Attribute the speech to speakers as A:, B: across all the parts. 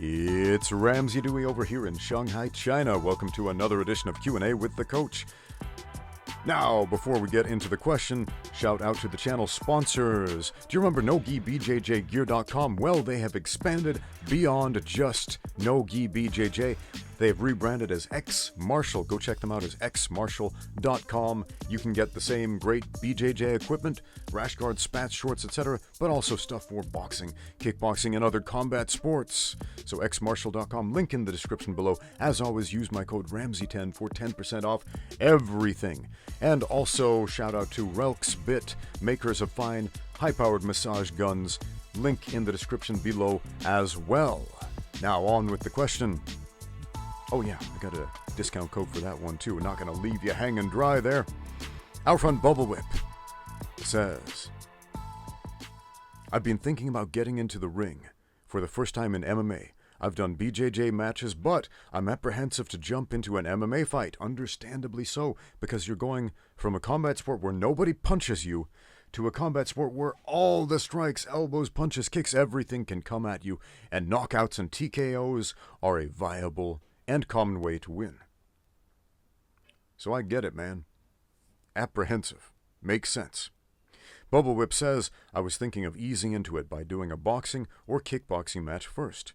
A: It's Ramsey Dewey over here in Shanghai, China. Welcome to another edition of Q&A with the Coach. Now, before we get into the question, shout out to the channel sponsors. Do you remember NoGiBJJGear.com? Well, they have expanded beyond just No-Gi BJJ. They have rebranded as X Martial. Go check them out as xmartial.com. You can get the same great BJJ equipment, rash guards, spats, shorts, etc., but also stuff for boxing, kickboxing, and other combat sports. So xmartial.com, link in the description below. As always, use my code RAMSEY10 for 10% off everything. And also shout out to Relxbit, makers of fine, high-powered massage guns. Link in the description below as well. Now on with the question. Oh yeah, I got a discount code for that one too. We're not going to leave you hanging dry there. Out front Bubble Whip says, I've been thinking about getting into the ring for the first time in MMA. I've done BJJ matches, but I'm apprehensive to jump into an MMA fight. Understandably so, because you're going from a combat sport where nobody punches you to a combat sport where all the strikes, elbows, punches, kicks, everything can come at you, and knockouts and TKOs are a viable and common way to win. So I get it, man. Apprehensive. Makes sense. Bubble Whip says, I was thinking of easing into it by doing a boxing or kickboxing match first.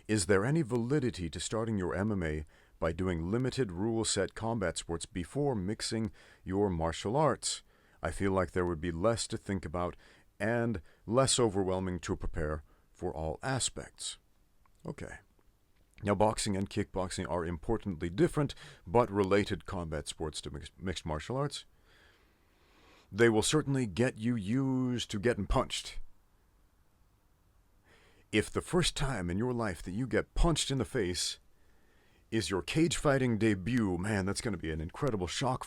A: Is there any validity to starting your MMA by doing limited rule set combat sports before mixing your martial arts? I feel like there would be less to think about and less overwhelming to prepare for all aspects. Okay. Now, boxing and kickboxing are importantly different, but related combat sports to mixed martial arts. They will certainly get you used to getting punched. If the first time in your life that you get punched in the face is your cage fighting debut, man, that's going to be an incredible shock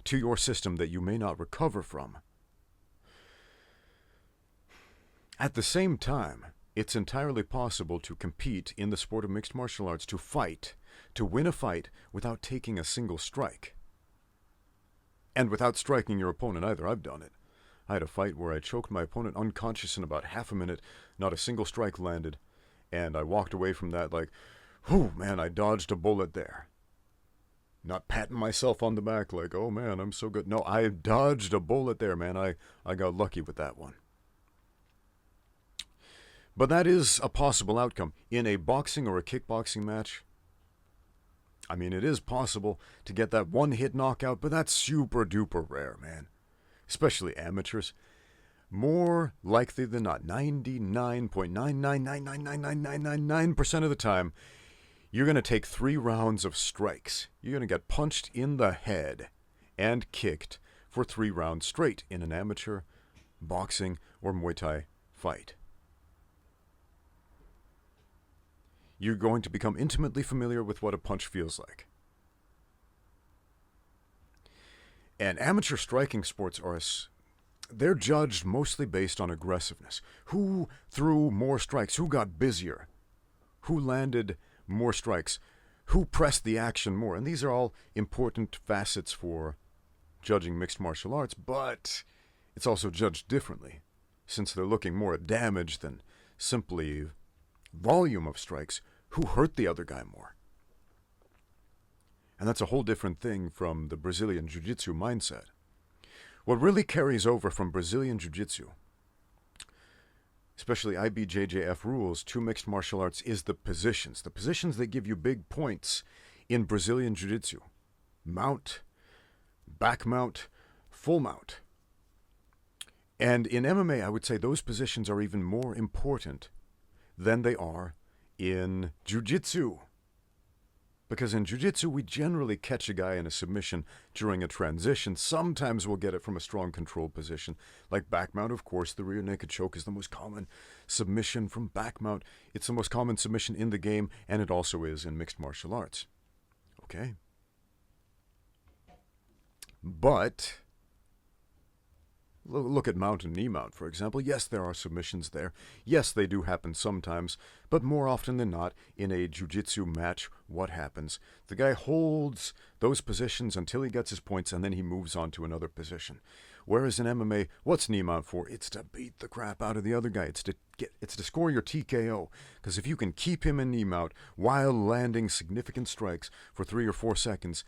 A: to your system that you may not recover from. At the same time, it's entirely possible to compete in the sport of mixed martial arts, to fight, to win a fight without taking a single strike. And without striking your opponent either. I've done it. I had a fight where I choked my opponent unconscious in about half a minute, not a single strike landed, and I walked away from that like, whew, man, I dodged a bullet there. Not patting myself on the back like, oh man, I'm so good. No, I dodged a bullet there, man. I got lucky with that one. But that is a possible outcome. In a boxing or a kickboxing match, I mean, it is possible to get that one-hit knockout, but that's super duper rare, man. Especially amateurs. More likely than not, 99.9999999% of the time, you're going to take 3 rounds of strikes. You're going to get punched in the head and kicked for 3 rounds straight in an amateur boxing or Muay Thai fight. You're going to become intimately familiar with what a punch feels like. And amateur striking sports they're judged mostly based on aggressiveness. Who threw more strikes? Who got busier? Who landed more strikes? Who pressed the action more? And these are all important facets for judging mixed martial arts, but it's also judged differently, since they're looking more at damage than simply volume of strikes. Who hurt the other guy more? And that's a whole different thing from the Brazilian Jiu-Jitsu mindset. What really carries over from Brazilian Jiu-Jitsu, especially IBJJF rules, to mixed martial arts is the positions. The positions that give you big points in Brazilian Jiu-Jitsu. Mount, back mount, full mount. And in MMA, I would say those positions are even more important than they are in Jiu-Jitsu. Because in Jiu-Jitsu, we generally catch a guy in a submission during a transition. Sometimes we'll get it from a strong controlled position. Like back mount, of course, the rear naked choke is the most common submission from back mount. It's the most common submission in the game, and it also is in mixed martial arts. Okay? But look at mount and knee mount, for example. Yes, there are submissions there. Yes, they do happen sometimes, but more often than not, in a jiu-jitsu match, what happens? The guy holds those positions until he gets his points, and then he moves on to another position. Whereas in MMA, what's knee mount for? It's to beat the crap out of the other guy. It's to score your TKO. Because if you can keep him in knee mount while landing significant strikes for 3 or 4 seconds,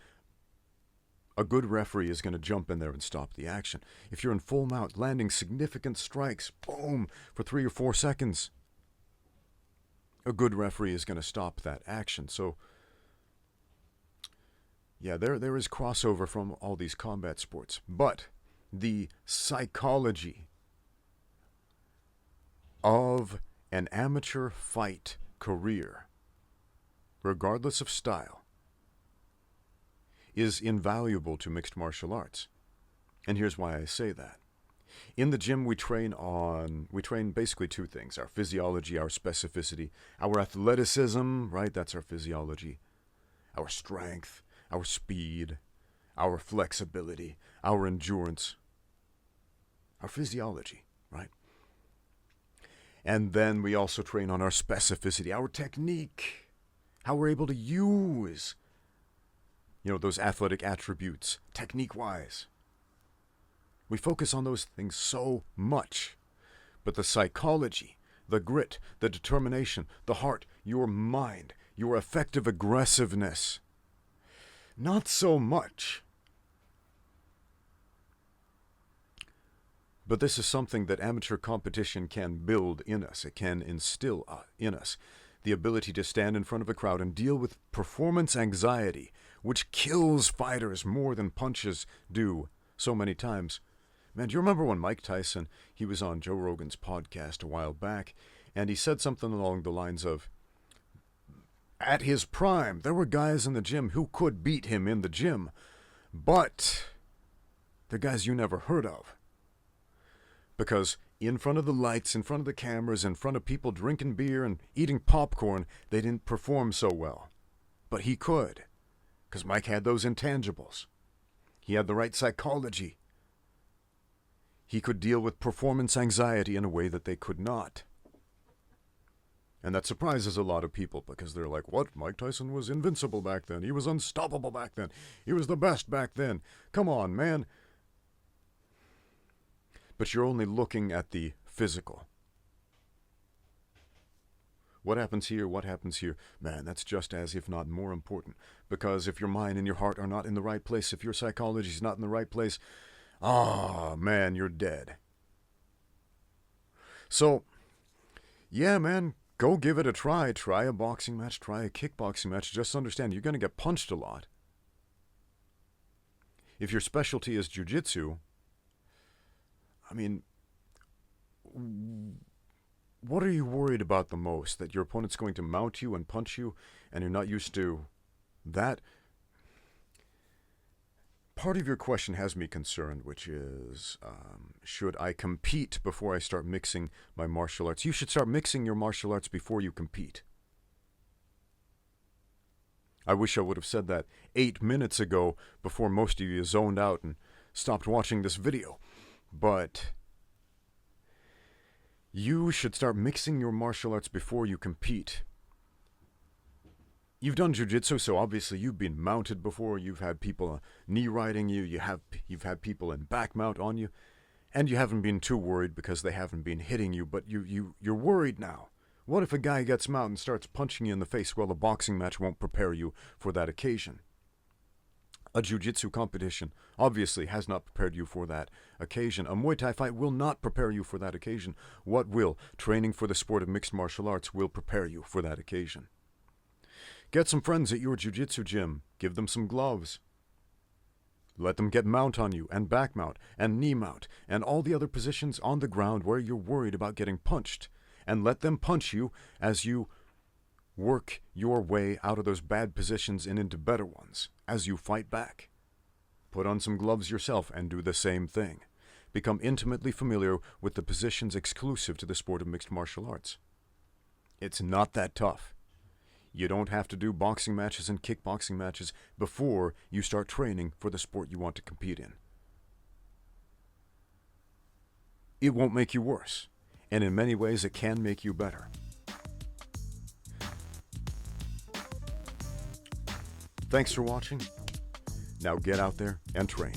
A: a good referee is going to jump in there and stop the action. If you're in full mount, landing significant strikes, boom, for 3 or 4 seconds, a good referee is going to stop that action. So, yeah, there is crossover from all these combat sports. But the psychology of an amateur fight career, regardless of style, is invaluable to mixed martial arts. And here's why I say that. In the gym, we train basically 2 things: our physiology, our specificity, our athleticism, right? That's our physiology, our strength, our speed, our flexibility, our endurance, our physiology, right? And then we also train on our specificity, our technique, how we're able to use those athletic attributes, technique-wise. We focus on those things so much. But the psychology, the grit, the determination, the heart, your mind, your effective aggressiveness, not so much. But this is something that amateur competition can build in us. It can instill in us the ability to stand in front of a crowd and deal with performance anxiety, which kills fighters more than punches do so many times. Man, do you remember when Mike Tyson, he was on Joe Rogan's podcast a while back, and he said something along the lines of, at his prime, there were guys in the gym who could beat him in the gym, but the guys you never heard of. Because in front of the lights, in front of the cameras, in front of people drinking beer and eating popcorn, they didn't perform so well. But he could, because Mike had those intangibles. He had the right psychology. He could deal with performance anxiety in a way that they could not. And that surprises a lot of people, because they're like, what? Mike Tyson was invincible back then. He was unstoppable back then. He was the best back then. Come on, man. But you're only looking at the physical. What happens here? What happens here? Man, that's just as, if not more important. Because if your mind and your heart are not in the right place, if your psychology is not in the right place, man, you're dead. So, yeah, man, go give it a try. Try a boxing match. Try a kickboxing match. Just understand, you're going to get punched a lot. If your specialty is jiu-jitsu, I mean, what are you worried about the most? That your opponent's going to mount you and punch you, and you're not used to that? Part of your question has me concerned, which is, should I compete before I start mixing my martial arts? You should start mixing your martial arts before you compete. I wish I would have said that 8 minutes ago, before most of you zoned out and stopped watching this video. But you should start mixing your martial arts before you compete. You've done jiu-jitsu, so obviously you've been mounted before. You've had people knee riding you. You've had people in back mount on you, and you haven't been too worried because they haven't been hitting you. But you're worried now. What if a guy gets mount and starts punching you in the face? Well, a boxing match won't prepare you for that occasion. A jiu-jitsu competition obviously has not prepared you for that occasion. A Muay Thai fight will not prepare you for that occasion. What will? Training for the sport of mixed martial arts will prepare you for that occasion. Get some friends at your jiu-jitsu gym. Give them some gloves. Let them get mount on you, and back mount, and knee mount, and all the other positions on the ground where you're worried about getting punched. And let them punch you as you work your way out of those bad positions and into better ones as you fight back. Put on some gloves yourself and do the same thing. Become intimately familiar with the positions exclusive to the sport of mixed martial arts. It's not that tough. You don't have to do boxing matches and kickboxing matches before you start training for the sport you want to compete in. It won't make you worse, and in many ways it can make you better. Thanks for watching. Now get out there and train.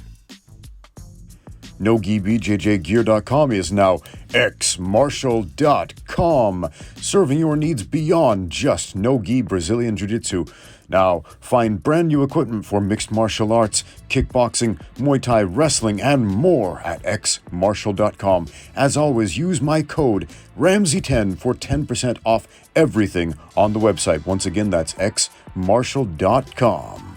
A: NoGiBJJGear.com is now xmartial.com, serving your needs beyond just no-gi Brazilian Jiu-Jitsu. Now, find brand new equipment for mixed martial arts, kickboxing, Muay Thai, wrestling, and more at xmartial.com. As always, use my code Ramsey10 for 10% off everything on the website. Once again, that's xmartial.com.